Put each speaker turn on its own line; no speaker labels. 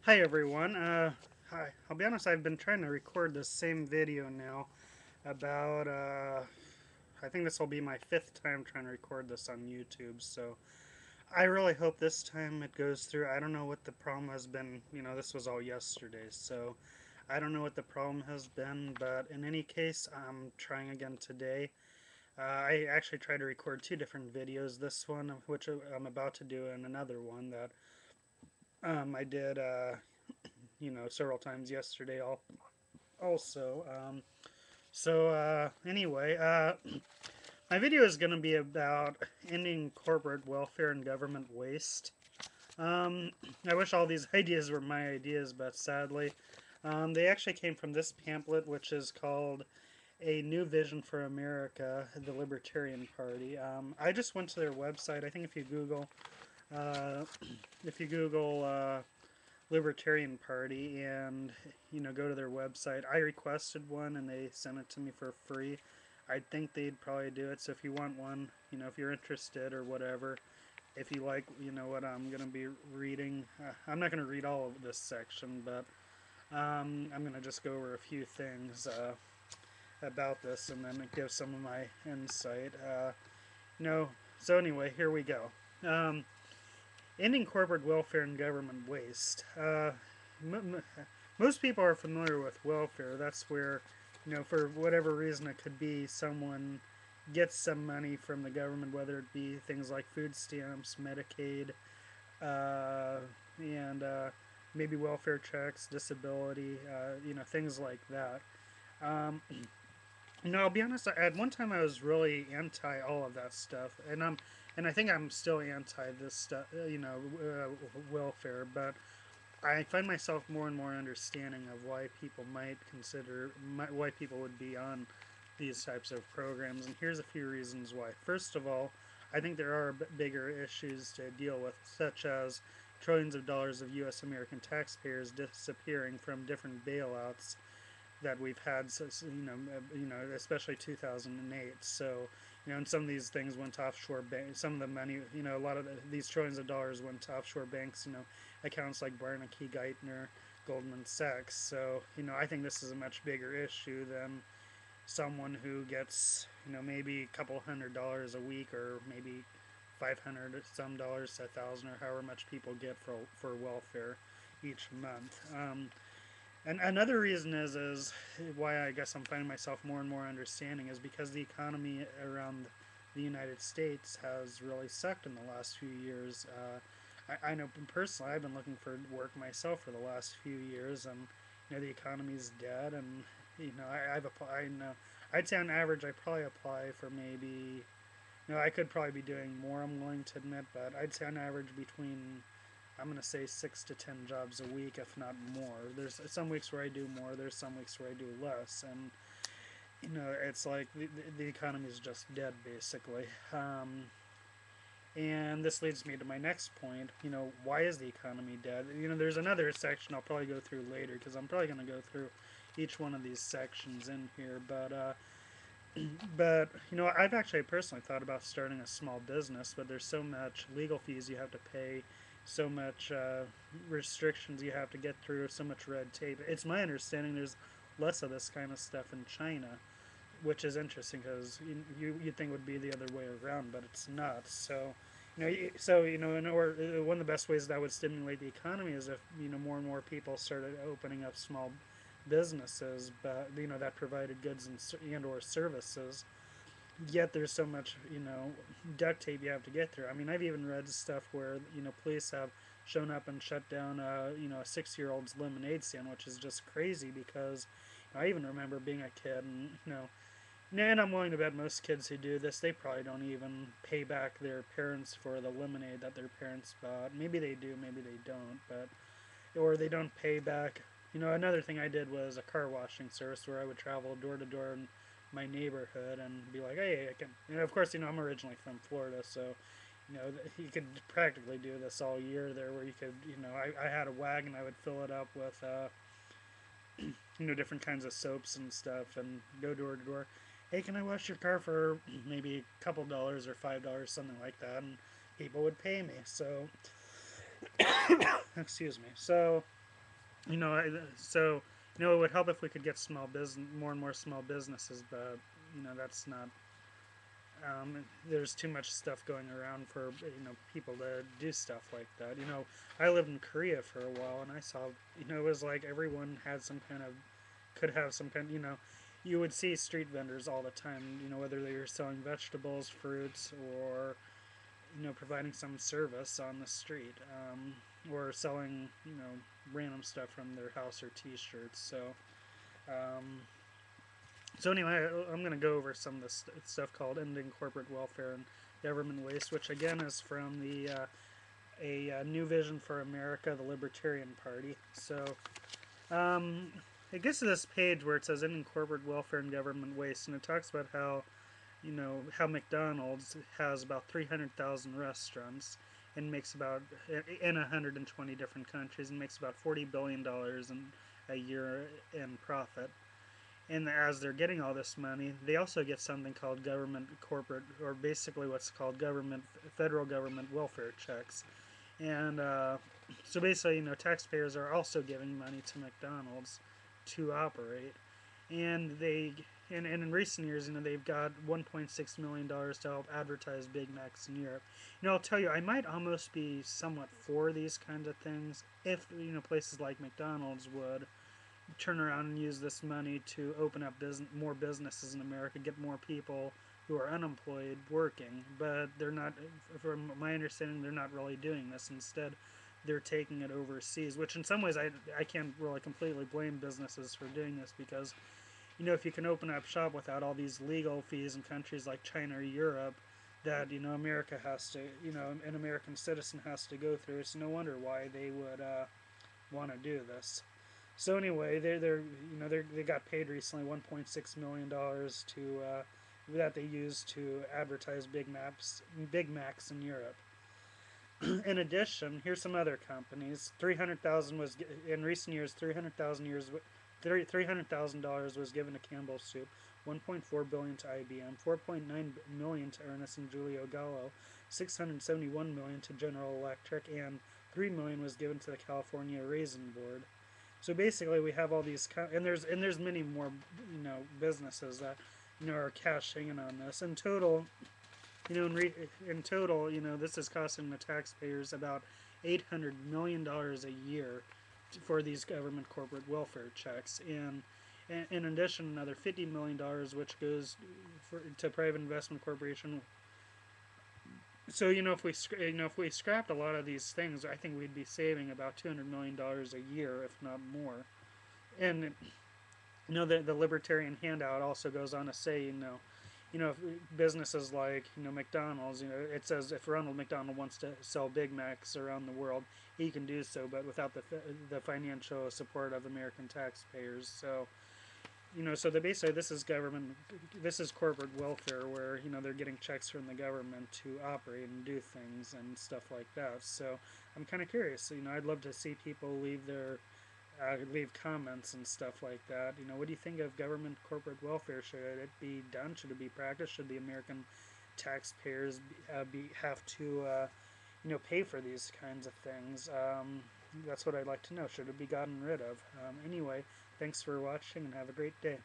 Hi everyone. Hi. I'll be honest. I've been trying to record this same video now. About I think this will be my fifth time trying to record this on YouTube. So I really hope this time it goes through. I don't know what the problem has been. This was all yesterday, so I don't know what the problem has been. But in any case, I'm trying again today. I actually tried to record two different videos. This one, which I'm about to do, and another one that I did. Several times yesterday. Also. Anyway, my video is going to be about ending corporate welfare and government waste. Um, I wish all these ideas were my ideas, but sadly, they actually came from this pamphlet, which is called "A New Vision for America: The Libertarian Party." I just went to their website. I think uh, if you Google Libertarian Party and go to their website. I requested one and they sent it to me for free. I think they'd probably do it. So if you want one, if you're interested or whatever, if you like, what I'm gonna be reading. I'm not gonna read all of this section, but I'm gonna just go over a few things about this and then give some of my insight. No, so anyway, here we go. Um, Ending corporate welfare and government waste. M- Most people are familiar with welfare. That's where, for whatever reason, it could be someone gets some money from the government, whether it be things like food stamps, Medicaid, uh, and maybe welfare checks, disability, things like that. Um, no, I'll be honest. At one time, I was really anti all of that stuff, and I think I'm still anti this stuff. Welfare. But I find myself more and more understanding of why people might consider why people would be on these types of programs. And here's a few reasons why. First of all, I think there are bigger issues to deal with, such as trillions of dollars of U.S. American taxpayers disappearing from different bailouts that we've had since especially 2008. So and some of these things went to offshore banks. Some of the money, a lot of these trillions of dollars went to offshore banks. Accounts like Bernanke, Geithner, Goldman Sachs. So I think this is a much bigger issue than someone who gets maybe a couple $100 a week or maybe 500 some dollars to 1,000 or however much people get for welfare each month. And another reason is why I guess I'm finding myself more and more understanding is because the economy around the United States has really sucked in the last few years. I know personally I've been looking for work myself for the last few years, and the economy's dead, and I've applied. I'd say on average I probably apply for maybe I could probably be doing more. I'm willing to admit, but I'd say on average between I'm going to say 6 to 10 jobs a week, if not more. There's some weeks where I do more. There's some weeks where I do less, and it's like the economy is just dead basically. And this leads me to my next point. Why is the economy dead? There's another section I'll probably go through later because I'm probably going to go through each one of these sections in here. But I've actually personally thought about starting a small business, but there's so much legal fees you have to pay, so much restrictions you have to get through, so much red tape. It's my understanding there's less of this kind of stuff in China, which is interesting because you'd think it would be the other way around, but it's not. So. One of the best ways that would stimulate the economy is if more and more people started opening up small businesses, but that provided goods and or services. Yet there's so much duct tape you have to get through. I mean, I've even read stuff where police have shown up and shut down a 6 year old's lemonade stand, which is just crazy because I even remember being a kid and and I'm willing to bet most kids who do this, they probably don't even pay back their parents for the lemonade that their parents bought. Maybe they do, maybe they don't, but or they don't pay back. Another thing I did was a car washing service where I would travel door to door in my neighborhood and be like, hey, I can. Of course, I'm originally from Florida, so you could practically do this all year there, where you could, I had a wagon, I would fill it up with, different kinds of soaps and stuff, and go door to door. Hey, can I wash your car for maybe a couple dollars or $5, something like that, and people would pay me. So, excuse me. So So it would help if we could get more and more small businesses, but that's not. There's too much stuff going around for people to do stuff like that. I lived in Korea for a while, and I saw it was like everyone had some kind of could have some kind. You would see street vendors all the time. Whether they were selling vegetables, fruits, or providing some service on the street, or selling random stuff from their house or T-shirts. Um, so anyway, I'm going to go over some of this stuff called "Ending Corporate Welfare and Government Waste," which again is from the a New Vision for America, the Libertarian Party. So um, it gets to this page where it says "Ending Corporate Welfare and Government Waste," and it talks about how McDonald's has about 300,000 restaurants and makes about in 120 different countries and makes about $40 billion in a year in profit. And as they're getting all this money, they also get something called government corporate, or basically what's called federal government welfare checks. And so basically, taxpayers are also giving money to McDonald's to operate. And and in recent years, they've got $1.6 million to help advertise Big Macs in Europe. I'll tell you, I might almost be somewhat for these kinds of things if places like McDonald's would turn around and use this money to open up more businesses in America, get more people who are unemployed working. But they're not, from my understanding, they're not really doing this. Instead, they're taking it overseas, which in some ways I can't really completely blame businesses for doing this because, if you can open up shop without all these legal fees in countries like China or Europe, that America has to, an American citizen has to go through. It's no wonder why they would want to do this. So anyway, they got paid recently $1.6 million to that they used to advertise Big Macs in Europe. In addition, here's some other companies. 300,000 was in recent years. $300,000 was given to Campbell Soup. 1.4 billion to IBM. 4.9 million to Ernest and Julio Gallo. 671 million to General Electric, and 3 million was given to the California Raisin Board. So basically, we have all these, and there's many more, businesses that, are cashing in on this. In total, in total, this is costing the taxpayers about $800 million a year for these government corporate welfare checks, and in addition, another $50 million which goes to private investment corporation. So if we scrapped a lot of these things, I think we'd be saving about $200 million a year, if not more. And the libertarian handout also goes on to say, if businesses like McDonald's, it says if Ronald McDonald wants to sell Big Macs around the world, he can do so, but without the financial support of American taxpayers. So basically this is corporate welfare where they're getting checks from the government to operate and do things and stuff like that. So I'm kind of curious. I'd love to see people leave comments and stuff like that. What do you think of government corporate welfare? Should it be done? Should it be practiced? Should the American taxpayers have to pay for these kinds of things? That's what I'd like to know. Should it be gotten rid of? Anyway, thanks for watching and have a great day.